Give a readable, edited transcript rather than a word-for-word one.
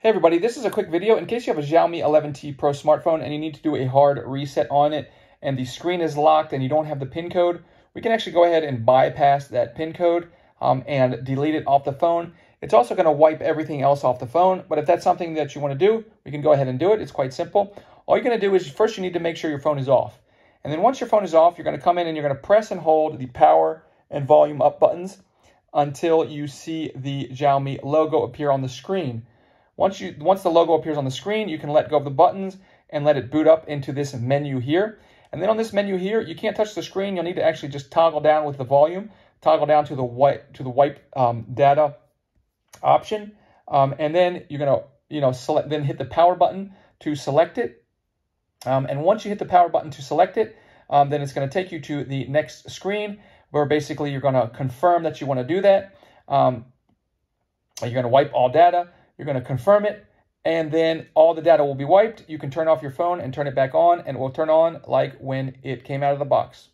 Hey everybody, this is a quick video in case you have a Xiaomi 11T Pro smartphone and you need to do a hard reset on it and the screen is locked and you don't have the pin code. We can actually go ahead and bypass that pin code and delete it off the phone. It's also going to wipe everything else off the phone, but if that's something that you want to do, we can go ahead and do it. It's quite simple. All you're going to do is first you need to make sure your phone is off. And then once your phone is off, you're going to come in and you're going to press and hold the power and volume up buttons until you see the Xiaomi logo appear on the screen. Once the logo appears on the screen, you can let go of the buttons and let it boot up into this menu here. And then on this menu here, you can't touch the screen. You'll need to actually just toggle down with the volume, toggle down to the wipe data option, and then you're gonna select, then hit the power button to select it. And once you hit the power button to select it, then it's going to take you to the next screen where basically you're going to confirm that you want to do that. You're going to wipe all data. You're going to confirm it, and then all the data will be wiped. You can turn off your phone and turn it back on, and it will turn on like when it came out of the box.